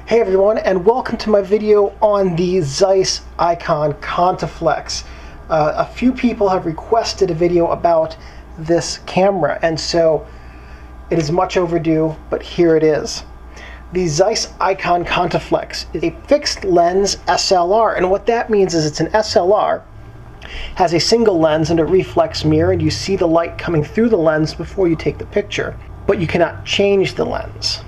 Hey everyone, and welcome to my video on the Zeiss Ikon Contaflex. A few people have requested a video about this camera, and so it is much overdue, but here it is. The Zeiss Ikon Contaflex is a fixed lens SLR, and what that means is it's an SLR, has a single lens and a reflex mirror, and you see the light coming through the lens before you take the picture, but you cannot change the lens.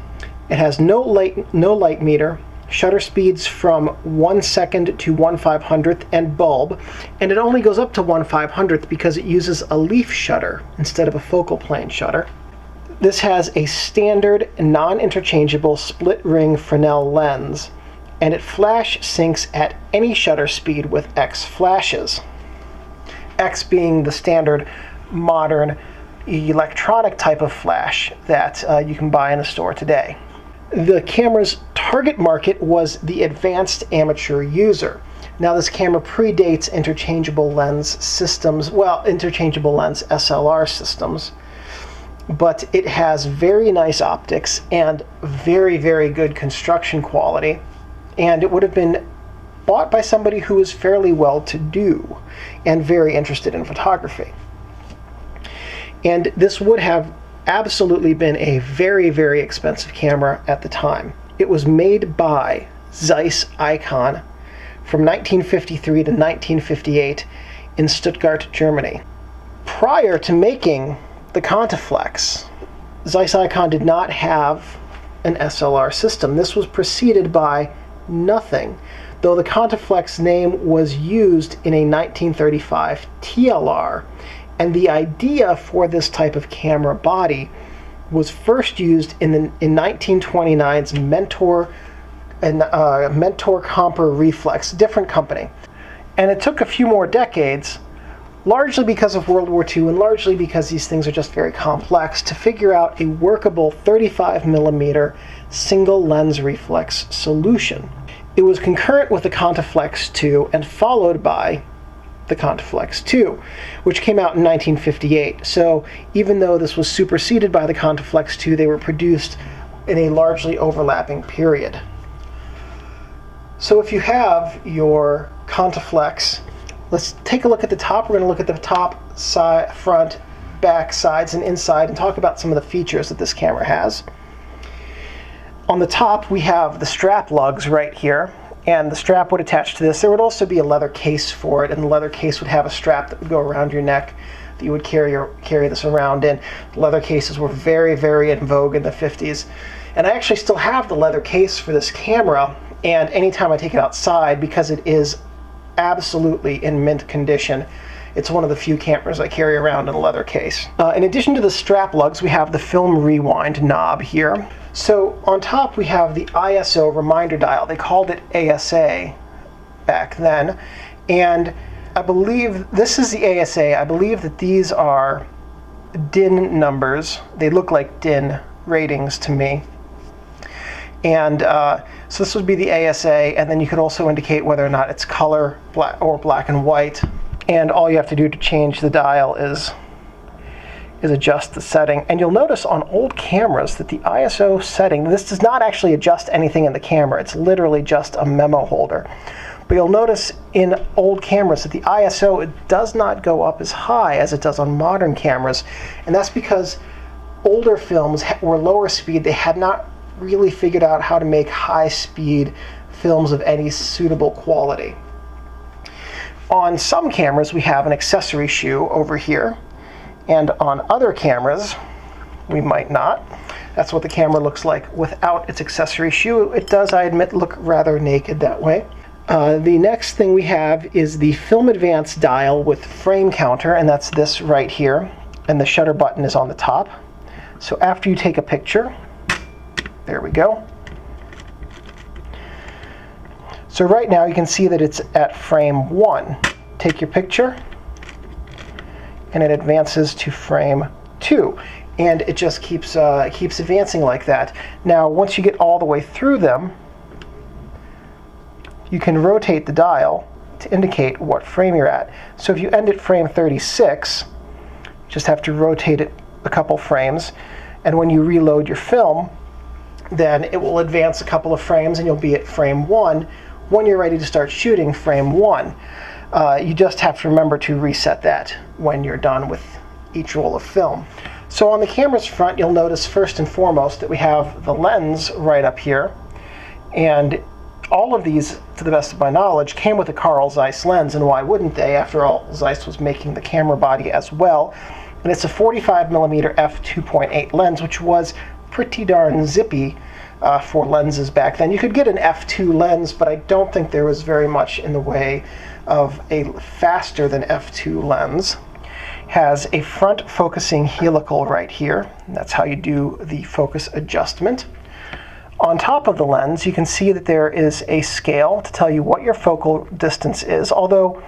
It has no light meter, shutter speeds from 1 second to 1/500th, and bulb, and it only goes up to 1/500th because it uses a leaf shutter instead of a focal plane shutter. This has a standard non-interchangeable split ring Fresnel lens, and it flash syncs at any shutter speed with X flashes. X being the standard modern electronic type of flash that you can buy in a store today. The camera's target market was the advanced amateur user. Now this camera predates interchangeable lens systems, well, interchangeable lens SLR systems, but it has very nice optics and very, very good construction quality, and it would have been bought by somebody who is fairly well-to-do and very interested in photography. And this would have absolutely been a very, very expensive camera at the time. It was made by Zeiss Ikon from 1953 to 1958 in Stuttgart, Germany. Prior to making the Contaflex, Zeiss Ikon did not have an SLR system. This was preceded by nothing, though the Contaflex name was used in a 1935 TLR. And the idea for this type of camera body was first used in 1929's Mentor Comper Reflex, different company. And it took a few more decades, largely because of World War II and largely because these things are just very complex, to figure out a workable 35mm single lens reflex solution. It was concurrent with the Contaflex 2 and followed by the Contaflex 2, which came out in 1958. So even though this was superseded by the Contaflex 2, they were produced in a largely overlapping period. So if you have your Contaflex, let's take a look at the top. We're going to look at the top, side, front, back, sides, and inside, and talk about some of the features that this camera has. On the top, we have the strap lugs right here, and the strap would attach to this. There would also be a leather case for it, and the leather case would have a strap that would go around your neck that you would carry this around in. Leather cases were very, very in vogue in the 50s. And I actually still have the leather case for this camera, and anytime I take it outside, because it is absolutely in mint condition, it's one of the few cameras I carry around in a leather case. In addition to the strap lugs, we have the film rewind knob here. So on top we have the ISO reminder dial. They called it ASA back then, and I believe this is the ASA. I believe that these are DIN numbers. They look like DIN ratings to me. And so this would be the ASA, and then you could also indicate whether or not it's color, black and white. And all you have to do to change the dial is adjust the setting. And you'll notice on old cameras that the ISO setting, this does not actually adjust anything in the camera. It's literally just a memo holder. But you'll notice in old cameras that the ISO, it does not go up as high as it does on modern cameras. And that's because older films were lower speed. They had not really figured out how to make high-speed films of any suitable quality. On some cameras, we have an accessory shoe over here, and on other cameras, we might not. That's what the camera looks like without its accessory shoe. It does, I admit, look rather naked that way. The next thing we have is the film advance dial with frame counter, and that's this right here, and the shutter button is on the top. So after you take a picture, there we go. So right now you can see that it's at frame 1. Take your picture, and it advances to frame 2, and it just keeps advancing like that. Now once you get all the way through them, you can rotate the dial to indicate what frame you're at. So if you end at frame 36, you just have to rotate it a couple frames, and when you reload your film, then it will advance a couple of frames and you'll be at frame 1 when you're ready to start shooting frame 1. You just have to remember to reset that when you're done with each roll of film. So on the camera's front, you'll notice first and foremost that we have the lens right up here, and all of these, to the best of my knowledge, came with a Carl Zeiss lens, and why wouldn't they? After all, Zeiss was making the camera body as well. And it's a 45mm f2.8 lens, which was pretty darn zippy for lenses back then. You could get an f2 lens, but I don't think there was very much in the way of a faster than f2 lens. Has a front focusing helical right here. That's how you do the focus adjustment. On top of the lens, you can see that there is a scale to tell you what your focal distance is, although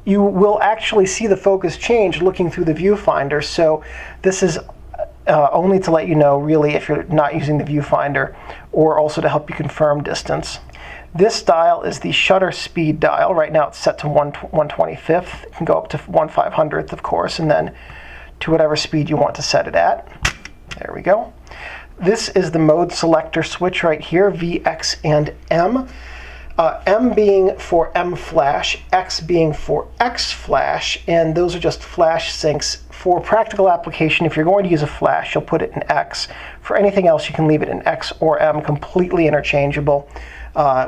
you will actually see the focus change looking through the viewfinder, so this is only to let you know, really, if you're not using the viewfinder, or also to help you confirm distance. This dial is the shutter speed dial. Right now it's set to 1/125th. It can go up to 1/500th, of course, and then to whatever speed you want to set it at. There we go. This is the mode selector switch right here, V, X, and M. M being for M flash, X being for X flash, and those are just flash syncs. For practical application, if you're going to use a flash, you'll put it in X. For anything else, you can leave it in X or M, completely interchangeable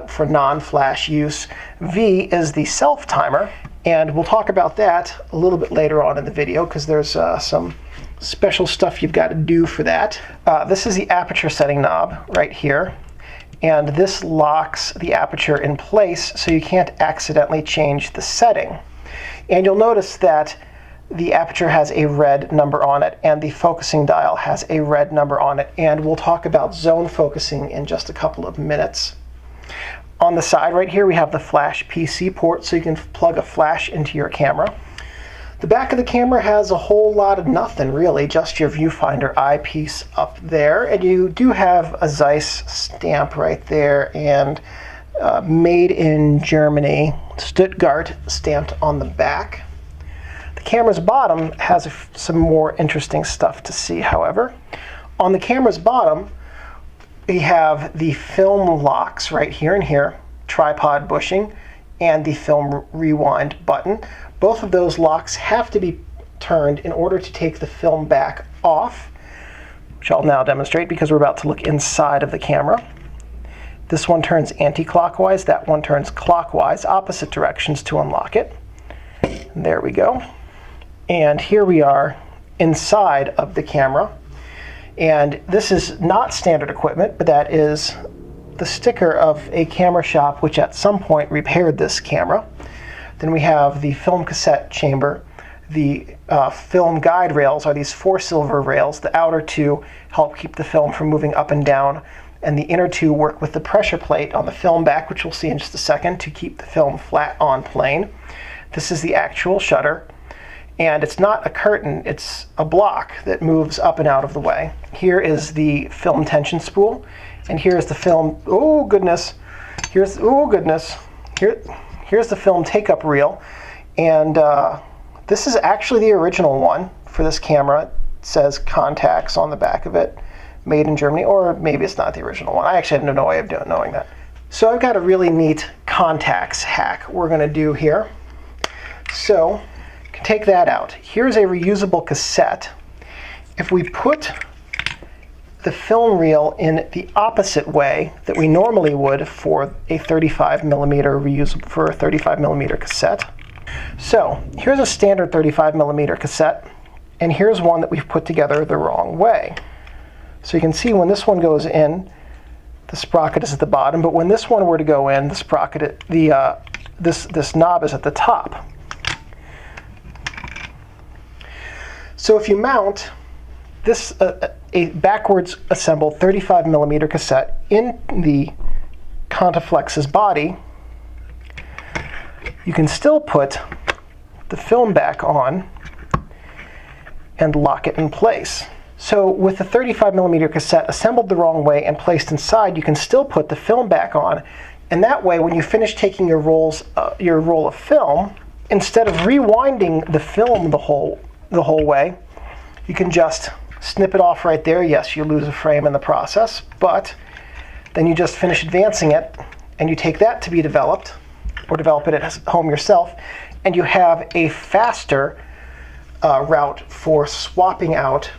for non-flash use. V is the self timer, and we'll talk about that a little bit later on in the video because there's some special stuff you've got to do for that. This is the aperture setting knob right here, and this locks the aperture in place so you can't accidentally change the setting. And you'll notice that the aperture has a red number on it, and the focusing dial has a red number on it, and we'll talk about zone focusing in just a couple of minutes. On the side right here, we have the flash PC port, so you can plug a flash into your camera. The back of the camera has a whole lot of nothing, really, just your viewfinder eyepiece up there, and you do have a Zeiss stamp right there, and made in Germany, Stuttgart, stamped on the back. The camera's bottom has some more interesting stuff to see, however. On the camera's bottom, we have the film locks right here and here, tripod bushing, and the film rewind button. Both of those locks have to be turned in order to take the film back off, which I'll now demonstrate because we're about to look inside of the camera. This one turns anti-clockwise, that one turns clockwise, opposite directions to unlock it. And there we go. And here we are inside of the camera. And this is not standard equipment, but that is the sticker of a camera shop which at some point repaired this camera. Then we have the film cassette chamber. The film guide rails are these 4 silver rails. The outer 2 help keep the film from moving up and down, and the inner 2 work with the pressure plate on the film back, which we'll see in just a second, to keep the film flat on plane. This is the actual shutter, and it's not a curtain, it's a block that moves up and out of the way. Here is the film tension spool, and here's the film, oh goodness, here's the film take-up reel, and this is actually the original one for this camera. It says contacts on the back of it, made in Germany, or maybe it's not the original one. I actually have no way of knowing that. So I've got a really neat contacts hack we're going to do here. So take that out. Here's a reusable cassette. If we put the film reel in the opposite way that we normally would for a 35mm reusable, for a 35mm cassette. So here's a standard 35mm cassette, and here's one that we've put together the wrong way. So you can see when this one goes in, the sprocket is at the bottom, but when this one were to go in, the sprocket, this knob is at the top. So if you mount this a backwards assembled 35mm cassette in the Contaflex's body, you can still put the film back on and lock it in place. So with the 35mm cassette assembled the wrong way and placed inside, you can still put the film back on, and that way when you finish taking your roll of film, instead of rewinding the film the whole way, you can just snip it off right there. Yes, you lose a frame in the process, but Then you just finish advancing it, and you take that to be developed, or develop it at home yourself, and you have a faster route for swapping out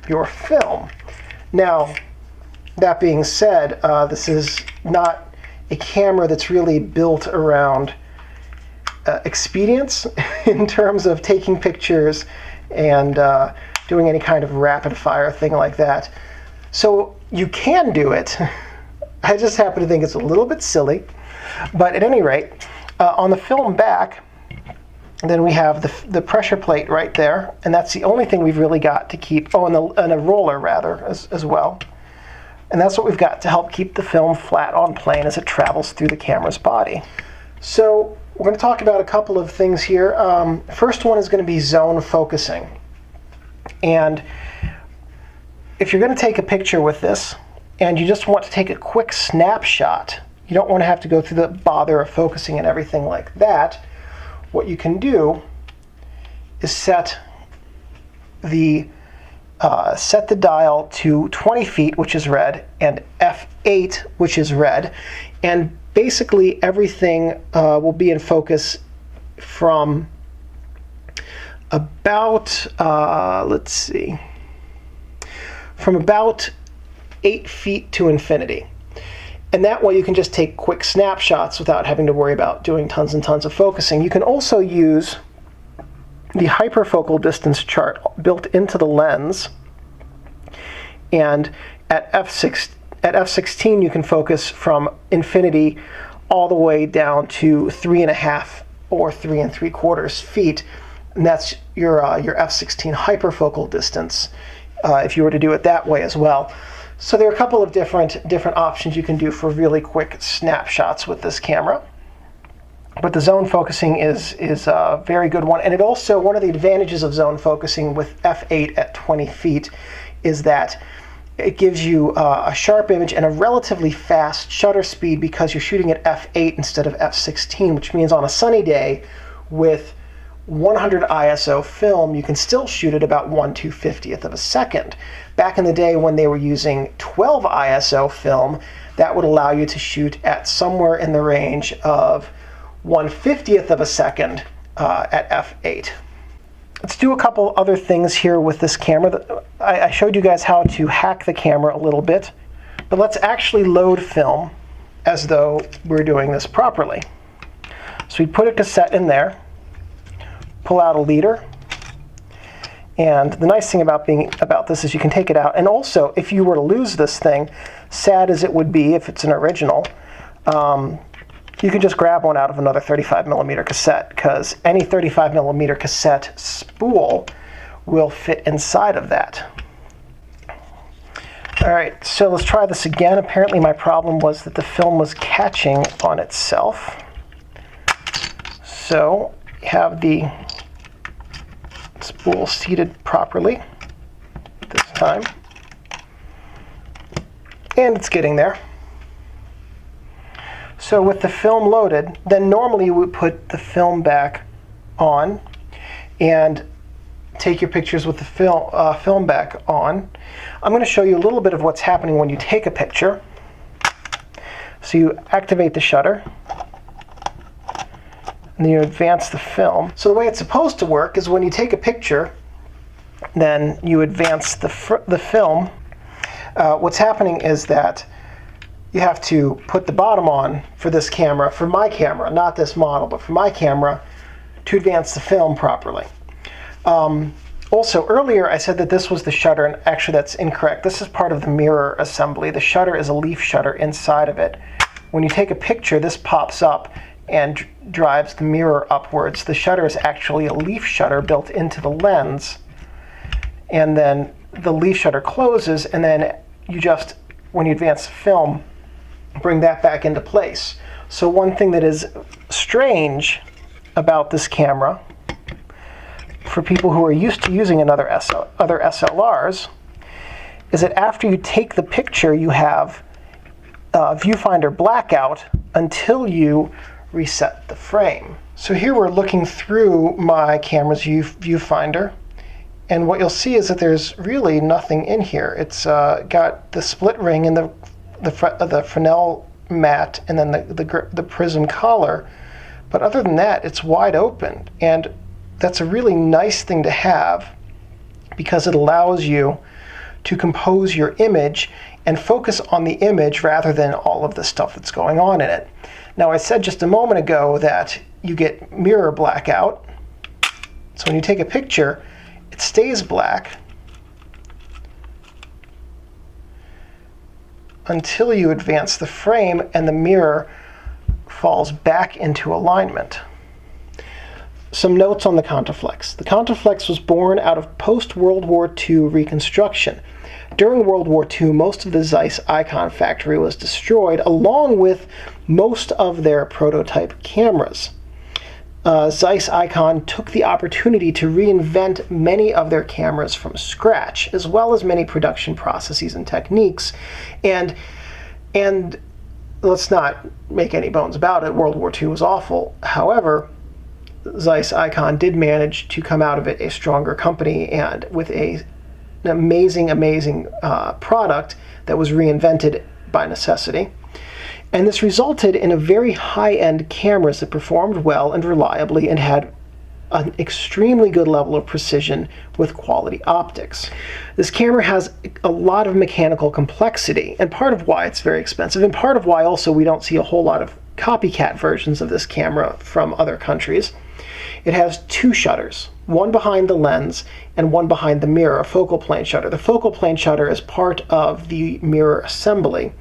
your film. Now, that being said, this is not a camera that's really built around expedience in terms of taking pictures and doing any kind of rapid fire thing like that. So you can do it. I just happen to think it's a little bit silly. But at any rate, on the film back, then we have the pressure plate right there, and that's the only thing we've really got to keep. Oh, and a roller rather as well. And that's what we've got to help keep the film flat on plane as it travels through the camera's body. So we're going to talk about a couple of things here. First one is going to be zone focusing. And if you're going to take a picture with this and you just want to take a quick snapshot, you don't want to have to go through the bother of focusing and everything like that, what you can do is set the dial to 20 feet, which is red, and f8, which is red, and basically everything will be in focus from about, from about 8 feet to infinity. And that way you can just take quick snapshots without having to worry about doing tons and tons of focusing. You can also use the hyperfocal distance chart built into the lens, and at f16 you can focus from infinity all the way down to 3.5 or 3 3/4 feet, and that's your f16 hyperfocal distance if you were to do it that way as well. So there are a couple of different options you can do for really quick snapshots with this camera. But the zone focusing is a very good one. And it also, one of the advantages of zone focusing with f8 at 20 feet is that it gives you a sharp image and a relatively fast shutter speed because you're shooting at f8 instead of f16, which means on a sunny day with 100 ISO film, you can still shoot at about 1/250th of a second. Back in the day when they were using 12 ISO film, that would allow you to shoot at somewhere in the range of 1/50th of a second at f8. Let's do a couple other things here with this camera. I showed you guys how to hack the camera a little bit, but let's actually load film as though we're doing this properly. So we put a cassette in there, pull out a leader, and the nice thing about this is you can take it out. And also, if you were to lose this thing, sad as it would be if it's an original, you can just grab one out of another 35mm cassette, because any 35mm cassette spool will fit inside of that. All right, so let's try this again. Apparently my problem was that the film was catching on itself. So have the spool seated properly this time. And it's getting there. So with the film loaded, then normally you would put the film back on and take your pictures with the film back on. I'm going to show you a little bit of what's happening when you take a picture. So you activate the shutter, and then you advance the film. So the way it's supposed to work is when you take a picture, then you advance the film. What's happening is that you have to put the bottom on for this camera, for my camera, not this model, but for my camera, to advance the film properly. Also, earlier I said that this was the shutter, and actually that's incorrect. This is part of the mirror assembly. The shutter is a leaf shutter inside of it. When you take a picture, this pops up and drives the mirror upwards. The shutter is actually a leaf shutter built into the lens, and then the leaf shutter closes, and then you just, when you advance the film, bring that back into place. So one thing that is strange about this camera, for people who are used to using other SLRs, is that after you take the picture, you have viewfinder blackout until you reset the frame. So here we're looking through my camera's viewfinder, and what you'll see is that there's really nothing in here. It's got the split ring in the the Fresnel mat and then the prism collar. But other than that, it's wide open, and that's a really nice thing to have because it allows you to compose your image and focus on the image rather than all of the stuff that's going on in it. Now, I said just a moment ago that you get mirror blackout. So when you take a picture, it stays black until you advance the frame and the mirror falls back into alignment. Some notes on the Contaflex. The Contaflex was born out of post-World War II reconstruction. During World War II, most of the Zeiss Ikon factory was destroyed, along with most of their prototype cameras. Zeiss Ikon took the opportunity to reinvent many of their cameras from scratch, as well as many production processes and techniques. And let's not make any bones about it, World War II was awful. However, Zeiss Ikon did manage to come out of it a stronger company and with an amazing product that was reinvented by necessity. And this resulted in a very high-end cameras that performed well and reliably and had an extremely good level of precision with quality optics. This camera has a lot of mechanical complexity, and part of why it's very expensive, and part of why also we don't see a whole lot of copycat versions of this camera from other countries. It has two shutters, one behind the lens and one behind the mirror, a focal plane shutter. The focal plane shutter is part of the mirror assembly.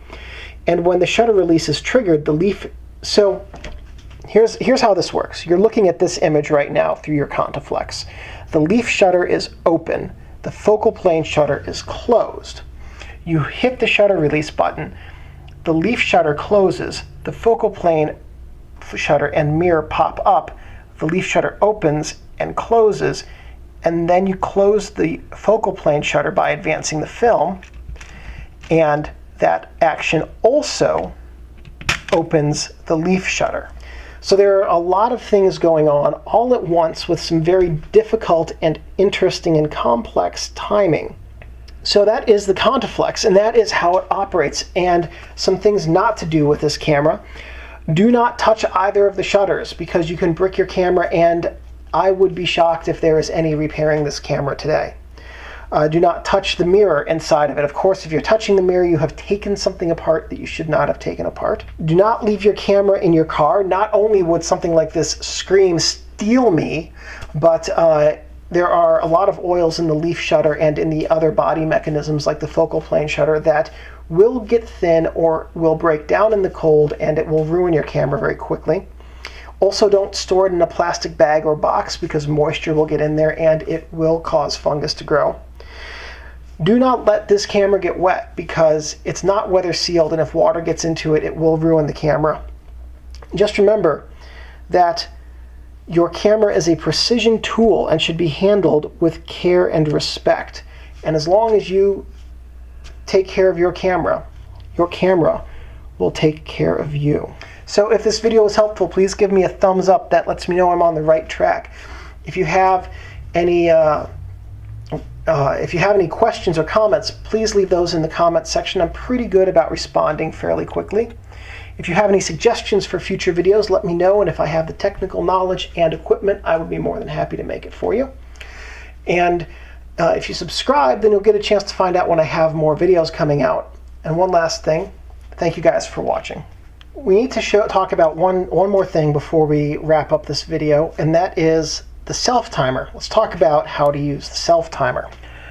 And when the shutter release is triggered, the leaf... So here's how this works. You're looking at this image right now through your Contaflex. The leaf shutter is open. The focal plane shutter is closed. You hit the shutter release button. The leaf shutter closes. The focal plane shutter and mirror pop up. The leaf shutter opens and closes, and then you close the focal plane shutter by advancing the film, and that action also opens the leaf shutter. So there are a lot of things going on all at once with some very difficult and interesting and complex timing. So that is the Contaflex, and that is how it operates. And some things not to do with this camera. Do not touch either of the shutters because you can brick your camera, and I would be shocked if there is any repairing this camera today. Do not touch the mirror inside of it. Of course, if you're touching the mirror, you have taken something apart that you should not have taken apart. Do not leave your camera in your car. Not only would something like this scream "steal me," but there are a lot of oils in the leaf shutter and in the other body mechanisms like the focal plane shutter that will get thin or will break down in the cold, and it will ruin your camera very quickly. Also, don't store it in a plastic bag or box because moisture will get in there and it will cause fungus to grow. Do not let this camera get wet because it's not weather sealed, and if water gets into it, it will ruin the camera. Just remember that your camera is a precision tool and should be handled with care and respect. And as long as you take care of your camera will take care of you. So if this video was helpful, please give me a thumbs up. That lets me know I'm on the right track. If you have any questions or comments, please leave those in the comments section. I'm pretty good about responding fairly quickly. If you have any suggestions for future videos, let me know, and if I have the technical knowledge and equipment, I would be more than happy to make it for you. And if you subscribe, then you'll get a chance to find out when I have more videos coming out. And one last thing, thank you guys for watching. We need to talk about one more thing before we wrap up this video, and that is the self-timer. Let's talk about how to use the self-timer.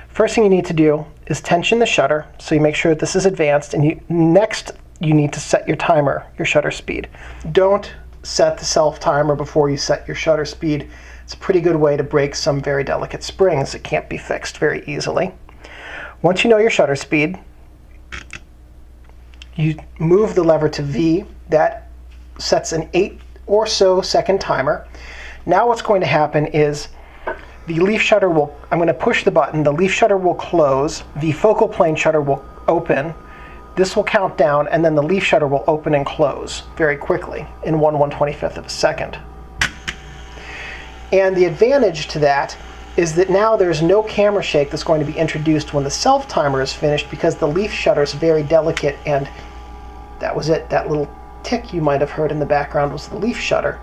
First thing you need to do is tension the shutter so you make sure that this is advanced, and next you need to set your timer, your shutter speed. Don't set the self-timer before you set your shutter speed. It's a pretty good way to break some very delicate springs that can't be fixed very easily. Once you know your shutter speed, you move the lever to V. That sets an 8 or so second timer. Now what's going to happen is the leaf shutter will, I'm going to push the button, the leaf shutter will close, the focal plane shutter will open, this will count down, and then the leaf shutter will open and close very quickly in 1/125th of a second. And the advantage to that is that now there's no camera shake that's going to be introduced when the self-timer is finished because the leaf shutter is very delicate and That was it. That little tick you might have heard in the background was the leaf shutter.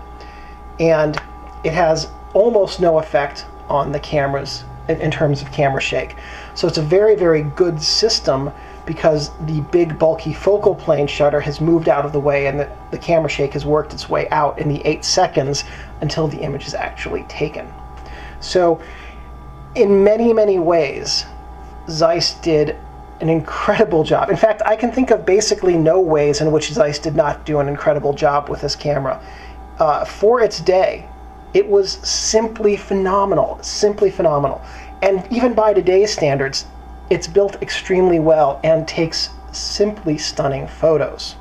And it has almost no effect on the cameras in terms of camera shake. So it's a very, very good system because the big bulky focal plane shutter has moved out of the way and the camera shake has worked its way out in the 8 seconds until the image is actually taken. So in many, many ways, Zeiss did an incredible job. In fact, I can think of basically no ways in which Zeiss did not do an incredible job with this camera. For its day, it was simply phenomenal, simply phenomenal. And even by today's standards, it's built extremely well and takes simply stunning photos.